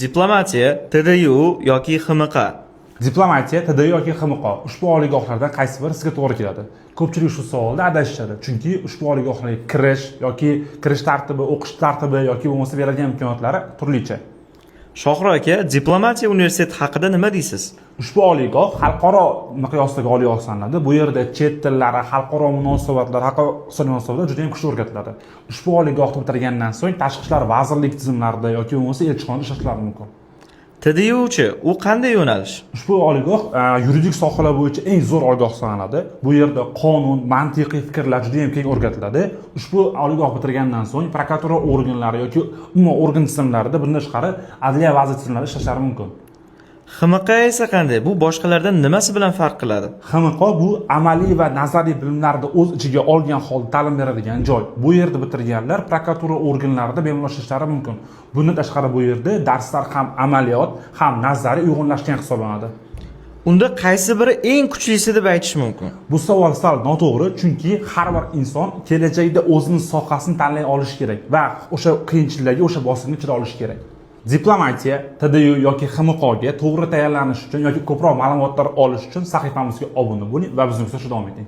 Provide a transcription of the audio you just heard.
Diplomatiya, TDU yoki XMQ. Diplomatiya, TDU yoki XMQ. Ushbu oliygohlardan qaysi biri sizga to'g'ri keladi? Ko'pchilik shu savolda adashishadi. Chunki ushbu oliygohlarga kirish yoki kirish tartibi, o'qish tartibi yoki bo'lmasa berilgan imkoniyatlari turlicha. Shohro aka, diplomatiya universiteti haqida nima deysiz? Ushbu oliygoh xalqaro miqyosdagi oliygoh sanaladi. Bu yerda chet tillari, xalqaro munosabatlar, xalqaro munosabatlar juda ham kuchli o'rgatiladi. Ushbu oliygohni bitirgandan so'ng tashqi ishlar vazirlik tizimlarida yoki bo'lmasa elchixonada ishlashlari mumkin. TDU-chi, u qanday yo'nalish? Ushbu oliygoh yuridik sohalar bo'yicha eng zo'r oliygoh sanaladi. Bu yerda qonun, mantiqiy fikrlar juda ham keng o'rgatiladi. Ushbu oliygoh bitirgandan so'ng prokuratura organlari yoki umuman organ tizimlarida bundan tashqari adliya vazirlik tizimlarida ishlashlari mumkin. XMQ esa qanday? Bu boshqalardan nimasi bilan farq qiladi? XMQ bu amaliy va nazariy bilimlarni o'z ichiga olgan holda ta'lim beradigan joy. Bu yerda bitirganlar prokuratura organlarida bemalol ishlashlari mumkin. Bundan tashqari bu yerda darslar ham amaliyot, ham nazariy uyg'unlashgan hisoblanadi. Unda qaysi biri eng kuchlisi deb aytish mumkin? Bu savol sal noto'g'ri, chunki har bir inson kelajakda o'zining sohasini tanlay olishi kerak va o'sha qiyinchiliklarga, o'sha bosimga chiday olishi kerak. Diplomatiya, TDU yoki XMQga to'g'ri tayyorlanish uchun yoki ko'proq ma'lumotlar olish uchun sahifamizga obuna bo'ling va bizning davom eting.